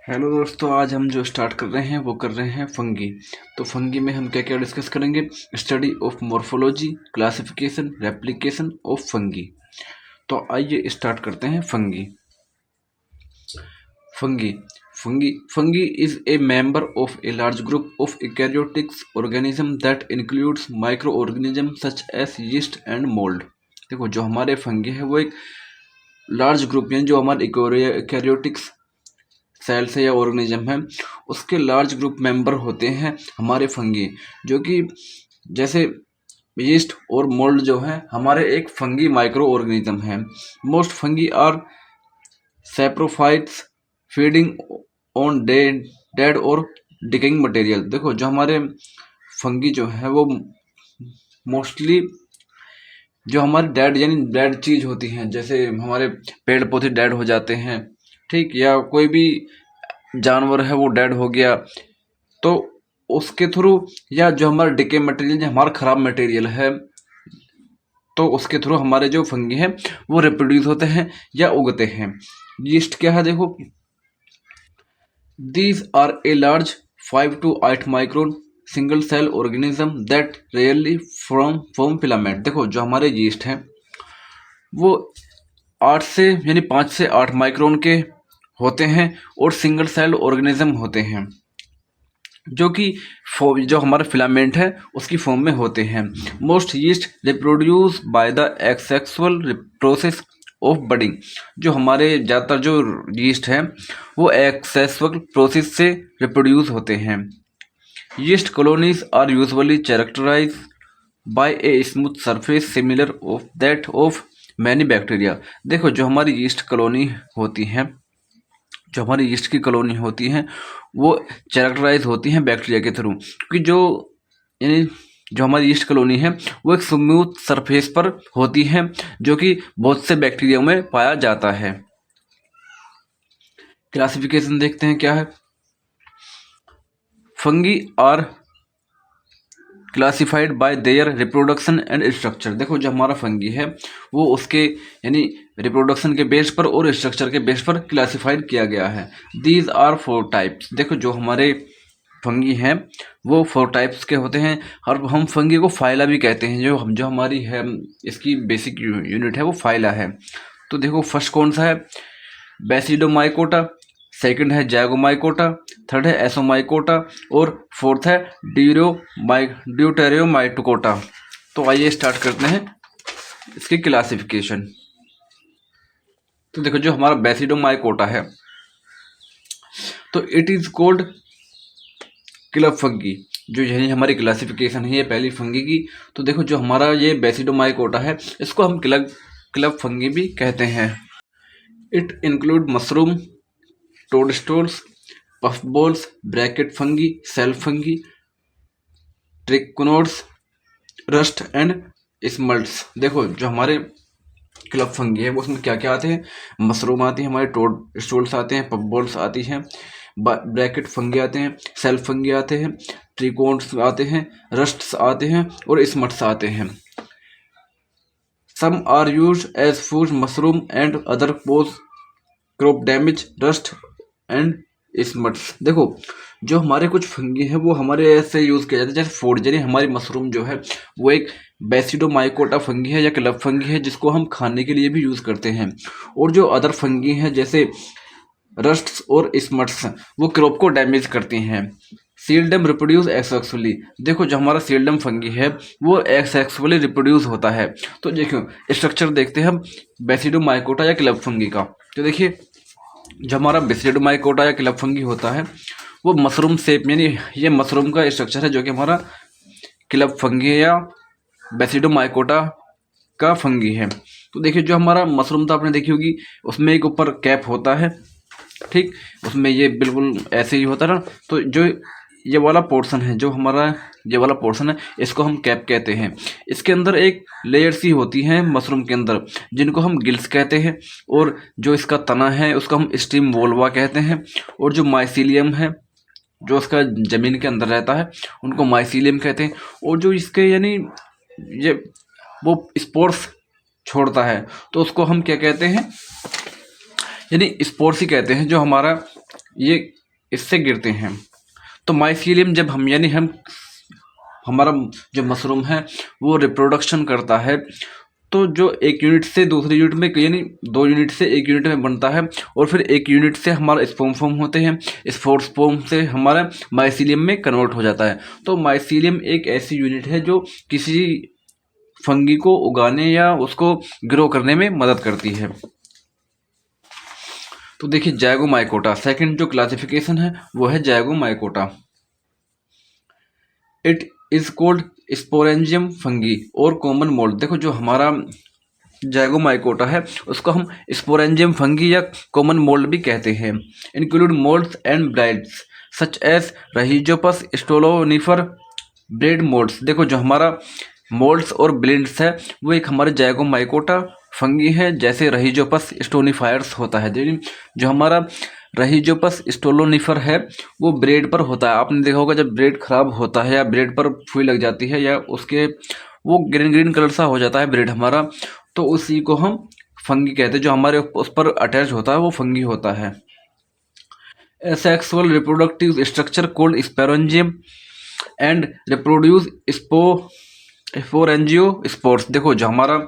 Hello दोस्तों, आज हम जो स्टार्ट कर रहे हैं वो कर रहे हैं फंगी। तो फंगी में हम क्या क्या डिस्कस करेंगे? Study of morphology, classification, replication of fungi. तो आइए स्टार्ट करते हैं fungi. Fungi fungi is a member of a large group of eukaryotic organism that includes microorganism such as yeast and mould. देखो, जो हमारे fungi है वो एक लार्ज ग्रुप यानी जो हमारे यूकैरियोटिक्स सेल्स है या ऑर्गेनिज्म है उसके लार्ज ग्रुप मेंबर होते हैं हमारे फंगी, जो कि जैसे यीस्ट और मोल्ड जो है हमारे एक फंगी माइक्रो ऑर्गेनिज्म है। Most fungi are saprophytes feeding on dead और डिकेइंग मटेरियल। देखो, जो हमारे फंगी जो है वो मोस्टली जो हमारे डेड यानी डेड चीज होती हैं, जैसे हमारे पेड़ पौधे डेड हो जाते हैं, ठीक, या कोई भी जानवर है वो डेड हो गया तो उसके थ्रू, या जो हमारा डिके मटेरियल जो हमारा खराब मटेरियल है तो उसके थ्रू हमारे जो फंगी हैं वो रिप्रोड्यूस होते हैं या उगते हैं। यीस्ट क्या है? देखो, these are a large 5 to 8 micron single cell organism that rarely form filament. देखो, जो हमारे यीस्ट हैं वो 8 से यानी 5 से 8 माइक्रोन के होते हैं और सिंगल सेल ऑर्गेनिज्म होते हैं, जो कि जो हमारा फिलामेंट है उसकी फॉर्म में होते हैं। Most yeast reproduce by the एक्सेक्सुअल process of budding. जो हमारे ज़्यादातर जो यीस्ट हैं वो एक्सेक्सुअल प्रोसेस से रिप्रोड्यूस होते हैं। Yeast colonies are usually characterize by a smooth surface similar of that of many bacteria. देखो, जो हमारी यीस्ट कॉलोनी होती हैं, जो हमारी यीस्ट की कॉलोनी होती हैं वो कैरेक्टराइज होती हैं बैक्टीरिया के थ्रू, क्योंकि जो यानी जो हमारी यीस्ट कॉलोनी है वो एक स्मूथ सरफेस पर होती है, जो कि बहुत से बैक्टीरिया में पाया जाता है। क्लासिफिकेशन देखते हैं क्या है। Fungi are classified by their reproduction and structure. देखो, जो हमारा फंगी है वो उसके यानी रिप्रोडक्शन के बेस पर और स्ट्रक्चर के बेस पर क्लासिफाइड किया गया है। These are 4 types. देखो, जो हमारे फंगी हैं वो 4 टाइप्स के होते हैं और हम फंगी को फाइला भी कहते हैं। जो हमारी है इसकी बेसिक यूनिट है वो फाइला है। तो देखो, फर्स्ट कौन सा है? बेसिडोमाइकोटा, सेकंड है जैगोमाइकोटा, थर्ड है एसोमाइकोटा और फोर्थ है ड्यूटेरियोमाइटोकोटा। तो आइए स्टार्ट करते हैं इसकी क्लासिफिकेशन। तो देखो, जो हमारा बेसिडोमाइकोटा है तो it is cold club fungi. जो यही हमारी क्लासिफिकेशन है ये पहली फंगी की। तो देखो, जो हमारा ये बेसिडोमाइकोटा है इसको हम क्लब फंगी भी कहते हैं। It include mushroom, toadstools, puffballs, bracket fungi, cell fungi, triconodes, rust and smuts. देखो, जो हमारे क्लब फंगी है वो उसमें क्या क्या आते हैं? मशरूम आती है, हमारे टोडस्टोल्स आते हैं, पफबॉल्स आती हैं, ब्रैकेट फंगी आते हैं, सेल फंगी आते हैं, ट्रिकोन्स आते हैं, रस्ट्स आते हैं और स्मट्स आते हैं। Some are use as food mushroom and other pose crop damage rust and smuts. देखो, जो हमारे कुछ फंगी है वो हमारे ऐसे यूज़ किया जाता है जैसे फूड, यानी हमारी मशरूम जो है वो एक बेसिडोमाइकोटा फंगी है या क्लब फंगी है जिसको हम खाने के लिए भी यूज़ करते हैं। और जो अदर फंगी हैं जैसे रस्ट्स और स्मट्स वो क्रॉप को डैमेज करती हैं। सील्डम रिप्रोड्यूस एक्सेक्सुअली। देखो, जो हमारा सील्डम फंगी है वो एक्सेक्सुअली रिप्रोड्यूस होता है। तो देखो, स्ट्रक्चर देखते हैं हम बेसिडोमाइकोटा या क्लब फंगी का। तो देखिए, जो हमारा बेसिडोमाइकोटा या क्लब फंगी होता है वो मशरूम शेप, यानी ये मशरूम का स्ट्रक्चर है जो कि हमारा क्लब फंगी है या बेसिडोमाइकोटा का फंगी है। तो देखिए, जो हमारा मशरूम था आपने देखी होगी उसमें एक ऊपर कैप होता है, ठीक, उसमें ये बिल्कुल ऐसे ही होता है ना। तो जो ये वाला पोर्शन है, जो हमारा ये वाला पोर्शन है इसको हम कैप कहते हैं। इसके अंदर एक लेयर सी होती है मशरूम के अंदर जिनको हम गिल्स कहते हैं, और जो इसका तना है उसको हम स्टीम वोल्वा कहते हैं, और जो माइसीलियम है जो उसका ज़मीन के अंदर रहता है उनको माइसीलियम कहते हैं। और जो इसके यानी ये वो स्पोर्स छोड़ता है तो उसको हम क्या कहते हैं? यानी स्पोर्स ही कहते हैं। जो हमारा ये इससे गिरते हैं। तो माइसीलियम जब हम यानी हम हमारा जो मशरूम है वो रिप्रोडक्शन करता है, तो जो एक यूनिट से दूसरी यूनिट में यानी 2 यूनिट से 1 यूनिट में बनता है, और फिर 1 यूनिट से हमारा स्पोर्म फॉर्म होते हैं, स्पोर्म से हमारा माइसीलियम में कन्वर्ट हो जाता है। तो माइसीलियम एक ऐसी यूनिट है जो किसी फंगी को उगाने या उसको ग्रो करने में मदद करती है। तो देखिए जाइगोमाइकोटा, सेकंड जो क्लासिफिकेशन है वो है zygomycota. It is called sporangium fungi और कॉमन मोल्ड। देखो जो हमारा जाइगोमाइकोटा है उसको हम स्पोरेंजियम फंगी या कॉमन मोल्ड भी कहते हैं। Include moulds and blights such as rhizopus stolonifer bread moulds. देखो जो हमारा मोल्ड्स और ब्लिंड्स है वो एक हमारे जाइगोमाइकोटा फंगी है, जैसे रहीजोपस स्टोनिफायर्स होता है। जो हमारा रहीजोपस स्टोलोनिफर है वो ब्रेड पर होता है। आपने देखा होगा जब ब्रेड खराब होता है या ब्रेड पर फुई लग जाती है या उसके वो ग्रीन ग्रीन कलर सा हो जाता है ब्रेड हमारा, तो उसी को हम फंगी कहते हैं। जो हमारे उस पर अटैच होता है वो फंगी होता है। Sexual reproductive structure called sporangium and reproduce sporangiospores. देखो जो हमारा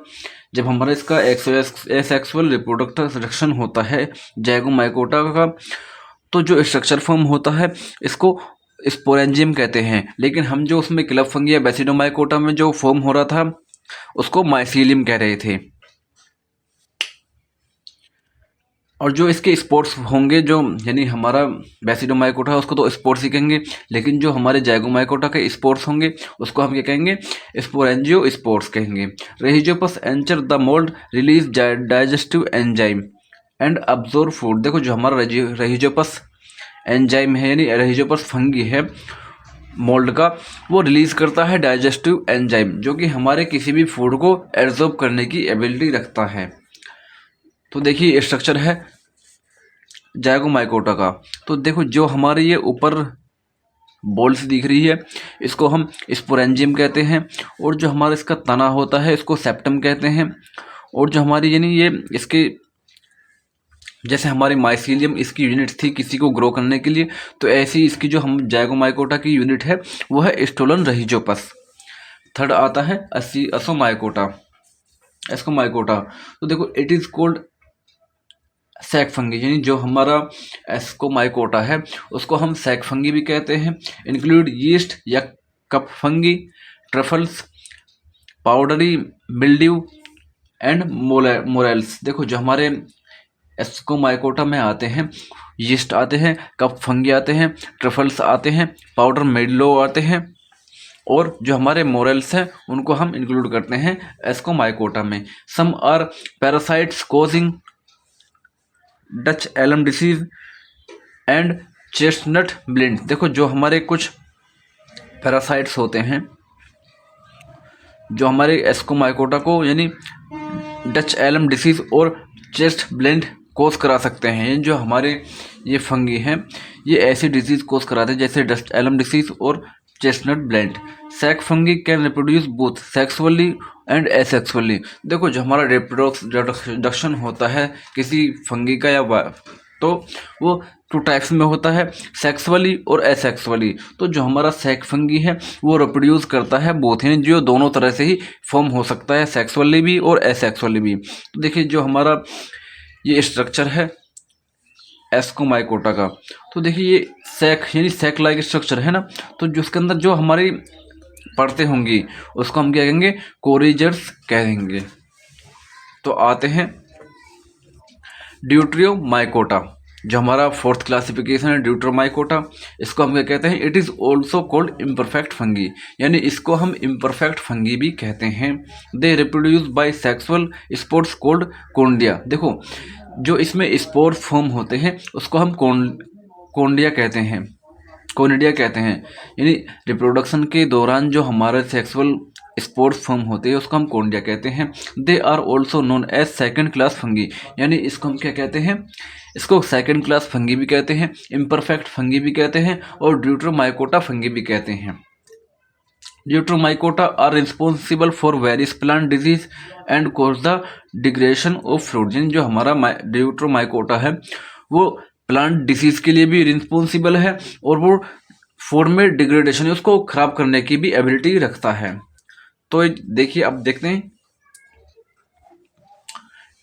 जब हमारा इसका एसेक्सुअल रिप्रोडक्शन होता है जाइगोमाइकोटा का, तो जो स्ट्रक्चर फॉर्म होता है इसको स्पोरेंजियम कहते हैं, लेकिन हम जो उसमें क्लब फंगी या बेसिडोमाइकोटा में जो फॉर्म हो रहा था उसको माइसीलियम कह रहे थे। और जो इसके स्पोर्ट्स होंगे, जो यानी हमारा बेसिडोमाइकोटा है उसको तो स्पोर्ट्स ही कहेंगे, लेकिन जो हमारे जाइगोमाइकोटा के स्पोर्ट्स होंगे उसको हम क्या कहेंगे, स्पोरेंजियो स्पोर्ट्स कहेंगे। Rhizopus enter the mold release digestive enzyme and absorb food. देखो जो हमारा रेहिजोपस एंजाइम है यानी रेहिजोपस फंगी है मोल्ड का, वो रिलीज करता है डाइजेस्टिव एंजाइम जो कि हमारे किसी भी फूड को एब्जॉर्ब करने की एबिलिटी रखता है। तो देखिए स्ट्रक्चर है जाइगोमाइकोटा का। तो देखो जो हमारे ये ऊपर बॉल्स दिख रही है इसको हम स्पोरेंजियम कहते हैं, और जो हमारा इसका तना होता है इसको सेप्टम कहते हैं। और जो हमारी यानी ये इसके जैसे हमारी माइसीलियम इसकी यूनिट थी किसी को ग्रो करने के लिए, तो ऐसी इसकी जो हम जाइगोमाइकोटा की यूनिट है वो है स्टोलन रहीजोपस। थर्ड आता है असोमाइकोटा एस्कोमाइकोटा। तो देखो it is called sac fungi, यानी जो हमारा एस्कोमाइकोटा है उसको हम सैक फंगी भी कहते हैं। इंक्लूड यीस्ट या cup fungi, truffles, powdery mildew and morels. देखो जो हमारे एस्कोमाइकोटा में आते हैं यीस्ट आते हैं, कप फंगी आते हैं, ट्रफल्स आते हैं, पाउडर मिल्ड्यू आते हैं, और जो हमारे मोरेल्स हैं उनको हम इंक्लूड करते हैं एस्कोमाइकोटा में। Some are parasites causing Dutch elm disease and chestnut blight. देखो जो हमारे कुछ पैरासाइट्स होते हैं जो हमारे एस्कोमाइकोटा को यानी डच एलम डिसीज और चेस्ट ब्लिंड कोज करा सकते हैं। जो हमारे ये फंगी हैं ये ऐसी डिजीज कोज कराते हैं जैसे डच एलम डिसीज और chestnut blight. Sac fungi can reproduce both sexually and asexually. देखो जो हमारा रिप्रोडक्शन होता है किसी फंगी का या तो वो 2 टाइप्स में होता है, सेक्सुअली और एसेक्सुअली। तो जो हमारा सैक फंगी है वो रिप्रोड्यूस करता है बोथ, यानी जो दोनों तरह से ही फॉर्म हो सकता है, सेक्सुअली भी और एसेक्सुअली भी। तो देखिए जो हमारा ये स्ट्रक्चर है एस्कोमाइकोटा का, तो देखिए ये सैक यानी सैक लाइक स्ट्रक्चर है ना, तो जो उसके अंदर जो हमारी परतें होंगी उसको हम क्या कहेंगे, कोरिजर्स कहेंगे। तो आते हैं ड्यूट्रियोमाइकोटा, जो हमारा 4th क्लासिफिकेशन है ड्यूट्रोमाइकोटा। इसको हम क्या कहते हैं, it is also called imperfect fungi, यानी इसको हम इम्परफेक्ट फंगी भी कहते हैं। They reproduce by sexual spores called conidia. देखो जो इसमें स्पोर फॉर्म होते हैं उसको हम कोन्डिया कहते हैं, कोनिडिया कहते हैं, यानी रिप्रोडक्शन के दौरान जो हमारे सेक्सुअल स्पोर्स फॉर्म होते हैं उसको हम कोन्डिया कहते हैं। They are also known as second class fungi, यानी इसको हम क्या कहते हैं, इसको सेकेंड क्लास फंगी भी कहते हैं, इम्परफेक्ट फंगी भी कहते हैं और ड्यूट्रोमाइकोटा फंगी भी कहते हैं। Deuteromycota are responsible for various plant disease and cause the degradation of fruit. जो हमारा ड्यूट्रोमाइकोटा है वो प्लांट डिसीज के लिए भी रिस्पॉन्सिबल है और वो फूड में डिग्रेडेशन उसको खराब करने की भी एबिलिटी रखता है। तो देखिए अब देखते हैं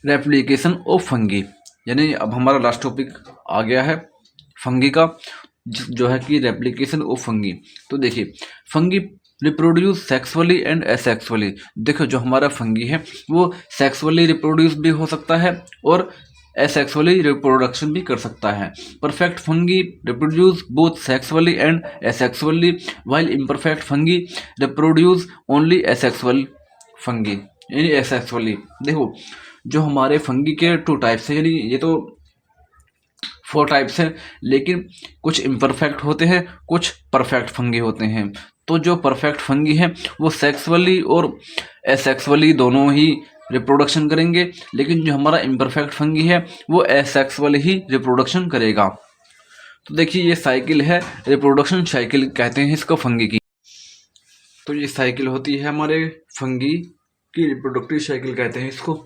रेप्लिकेशन ऑफ फंगी, यानी अब हमारा लास्ट टॉपिक आ गया है फंगी का, जो है कि रेप्लिकेशन ऑफ फंगी। तो देखिए fungi reproduce sexually and asexually. देखो जो हमारा फंगी है वो सेक्सुअली रिप्रोड्यूस भी हो सकता है और एसेक्सुअली रिप्रोडक्शन भी कर सकता है। Perfect fungi reproduce both sexually and asexually, while imperfect fungi reproduce only asexual fungi, यानी एसेक्सुअली। देखो जो हमारे फंगी के 2 टाइप्स हैं, यानी ये तो 4 टाइप्स हैं, लेकिन कुछ इम्परफेक्ट होते हैं, कुछ परफेक्ट फंगी होते हैं। तो जो परफेक्ट फंगी है वो सेक्सुअली और एसेक्सुअली दोनों ही रिप्रोडक्शन करेंगे, लेकिन जो हमारा इम्परफेक्ट फंगी है वो एसेक्सुअली ही रिप्रोडक्शन करेगा। तो देखिए ये साइकिल है, रिप्रोडक्शन साइकिल कहते हैं इसको फंगी की। तो ये साइकिल होती है हमारे फंगी की, रिप्रोडक्टिव साइकिल कहते हैं इसको।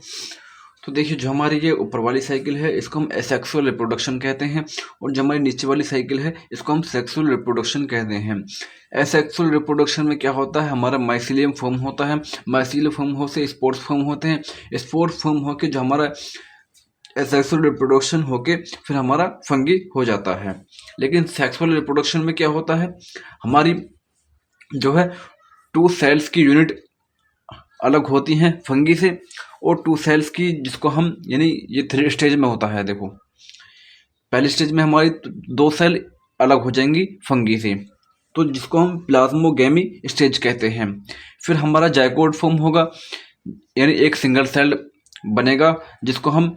तो देखिए जो हमारी ये ऊपर वाली साइकिल है इसको हम एसेक्सुअल रिप्रोडक्शन कहते हैं, और जो हमारी नीचे वाली साइकिल है इसको हम सेक्सुअल रिप्रोडक्शन कहते हैं। एसेक्सुअल रिप्रोडक्शन में क्या होता है, हमारा माइसीलियम फॉर्म होता है, माइसीलियम फॉर्म हो से स्पोर्स फॉर्म होते हैं, स्पोर्स फॉर्म होके जो हमारा एसेक्सुअल रिप्रोडक्शन होके फिर हमारा फंगी हो जाता है। लेकिन सेक्सुअल रिप्रोडक्शन में क्या होता है, हमारी जो है 2 सेल्स की यूनिट अलग होती हैं फंगी से, और 2 सेल्स की जिसको हम, यानी ये 3 स्टेज में होता है। देखो पहली स्टेज में हमारी 2 सेल अलग हो जाएंगी फंगी से, तो जिसको हम प्लाज्मोगेमी स्टेज कहते हैं। फिर हमारा जायगोट फॉर्म होगा, यानी एक सिंगल सेल बनेगा जिसको हम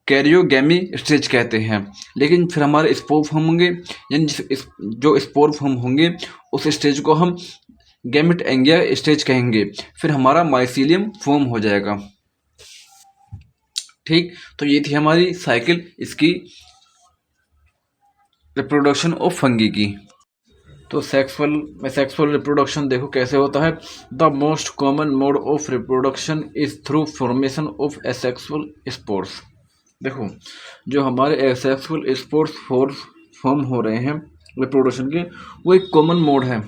कैरियोगेमी स्टेज कहते हैं। लेकिन फिर हमारे स्पोर फॉर्म होंगे, यानी जो स्पोर फॉर्म होंगे उस स्टेज को हम गैमेट एंगिया स्टेज कहेंगे। फिर हमारा माइसीलियम फॉर्म हो जाएगा। ठीक, तो ये थी हमारी साइकिल इसकी रिप्रोडक्शन ऑफ फंगी की। तो सेक्सुअल रिप्रोडक्शन देखो कैसे होता है। The most common mode of reproduction is through formation of asexual spores. देखो जो हमारे एसेक्सुअल स्पोर्स फॉर्म हो रहे हैं रिप्रोडक्शन के, वो एक कॉमन मोड है,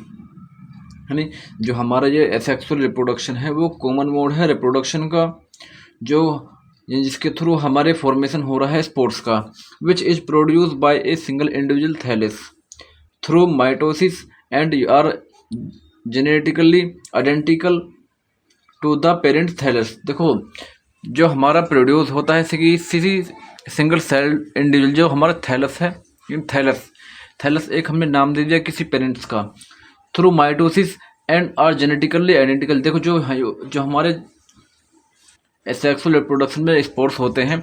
यानी जो हमारा ये एसेक्सुअल रिप्रोडक्शन है वो कॉमन मोड है रिप्रोडक्शन का, जो जिसके थ्रू हमारे फॉर्मेशन हो रहा है स्पोर्स का, which is produce by a single individual thallus through mitosis and are genetically identical to the parent thallus. देखो जो हमारा प्रोड्यूस होता है किसी सिंगल सेल इंडिविजुअल, जो हमारा थैलस है, थैलस एक हमने नाम दे दिया किसी पेरेंट्स का, through mitosis and are genetically identical. देखो जो हमारे सेक्सुअल रिप्रोडक्शन में स्पोर्स होते हैं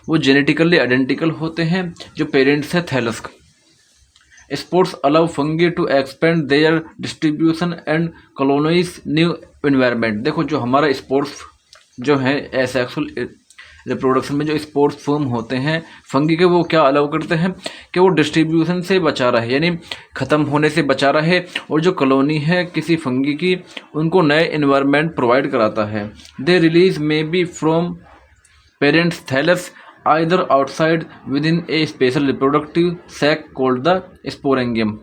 वो जेनेटिकली आइडेंटिकल होते हैं जो पेरेंट्स है थैलस का। Spores allow fungi to expand their distribution and colonise new environment. देखो जो हमारा स्पोर्स जो है एसेक्सुअल रिप्रोडक्शन में जो स्पोर्स फॉर्म होते हैं फंगी के, वो क्या अलाउ करते हैं कि वो डिस्ट्रीब्यूशन से बचा रहे, यानी ख़त्म होने से बचा रहे, और जो कॉलोनी है किसी फंगी की उनको नए एनवायरनमेंट प्रोवाइड कराता है। They release may be from parents thallus either outside within a special reproductive sac called the sporangium.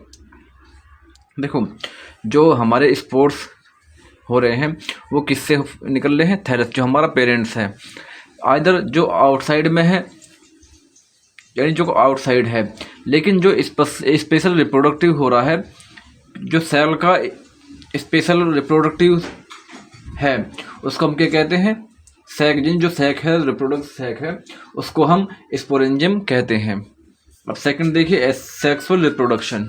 देखो जो हमारे स्पोर्स हो रहे हैं वो किससे निकल रहे हैं, थैलस जो हमारा पेरेंट्स है, आइदर जो आउटसाइड में है, यानी जो आउटसाइड है, लेकिन जो स्पेशल रिप्रोडक्टिव हो रहा है, जो सेल का स्पेशल रिप्रोडक्टिव है उसको हम क्या कहते हैं, सैक, जिन जो सैक है रिप्रोडक्टिव सैक है उसको हम स्पोरेंजियम कहते हैं। अब सेकंड देखिए सेक्सुअल रिप्रोडक्शन।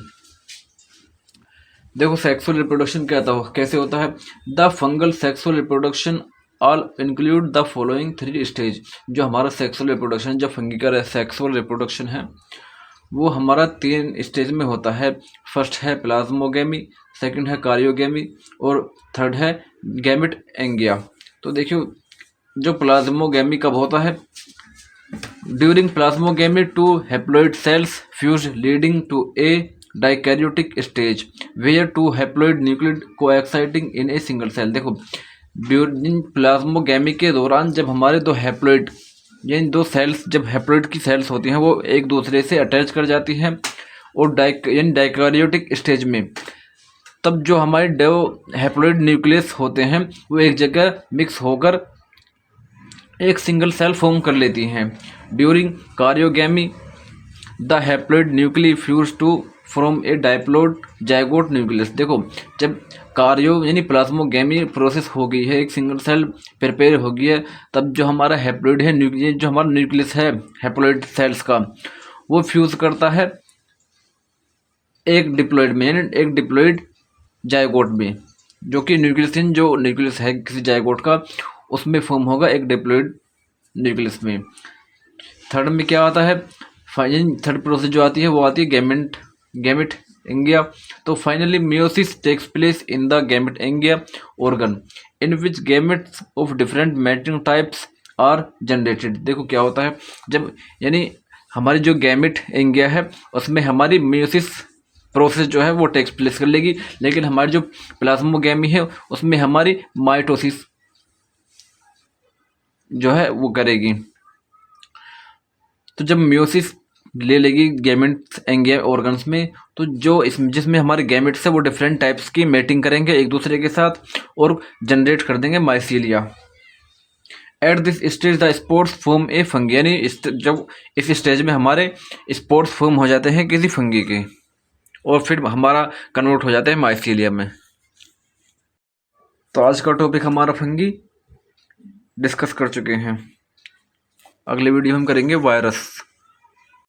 देखो सेक्सुअल रिप्रोडक्शन कैसे होता है, the fungal sexual reproduction all include the following 3 stage. जो हमारा सेक्सुअल रिप्रोडक्शन, जो फंगी का सेक्सुअल रिप्रोडक्शन है वो हमारा 3 स्टेज में होता है। फर्स्ट है प्लाज्मोगेमी, सेकंड है कारियोगेमी, और थर्ड है गैमेट एंगिया। तो देखियो जो प्लाज्मोगेमी कब होता है, during plasmogamy 2 haploid cells fuse leading to a dikaryotic stage where 2 haploid nuclei coexisting in a single cell. देखो ड्यूरिंग प्लाज्मोगेमी के दौरान जब हमारे 2 हैप्लॉइड ये इन दो सेल्स जब हैप्लॉइड की सेल्स होती हैं वो एक दूसरे से अटैच कर जाती हैं और यानी डाइकैरियोटिक स्टेज में तब जो हमारे दो हैप्लॉइड न्यूक्लियस होते हैं वो एक जगह मिक्स होकर एक सिंगल सेल फॉर्म कर लेती हैं। During karyogamy the haploid nuclei fuse to from a diploid zygote nucleus. देखो जब कार्यो यानी प्लाज्मोगेमी प्रोसेस हो गई है, एक सिंगल सेल प्रिपेयर हो गई है, तब जो हमारा हैप्लॉइड है जो हमारा न्यूक्लियस है हैप्लॉइड सेल्स का वो फ्यूज करता है एक डिप्लॉइड में यानी एक डिप्लॉइड जाइगोट में, जो कि न्यूक्लियस जो न्यूक्लियस है किसी जाइगोट का उसमें फॉर्म होगा एक डिप्लॉइड न्यूक्लियस में। थर्ड में क्या आता है, थर्ड प्रोसेस जो आती है वो आती है गैमेट एंगिया। तो finally meiosis takes place in the gametangia organ in which gametes of different mating types are generated. देखो क्या होता है जब यानी हमारी जो गैमेट एंगिया है उसमें हमारी मियोसिस प्रोसेस जो है वो टेक्स प्लेस कर लेगी, लेकिन हमारी जो प्लाज्मोगेमी है उसमें हमारी माइटोसिस जो है वो करेगी। तो जब मियोसिस ले लेगी गैमेट्स एंगिया ऑर्गन्स में, तो जो इसमें जिसमें हमारे गैमेट्स है वो डिफरेंट टाइप्स की मेटिंग करेंगे एक दूसरे के साथ और जनरेट कर देंगे mycelia. At this stage the spores form A fungi, यानी जब इस स्टेज में हमारे स्पोर्स फॉर्म हो जाते हैं किसी फंगी के और फिर हमारा कन्वर्ट हो जाता है माइसीलिया में। तो आज का टॉपिक हमारा फंगी डिस्कस कर चुके हैं। अगले वीडियो हम करेंगे वायरस।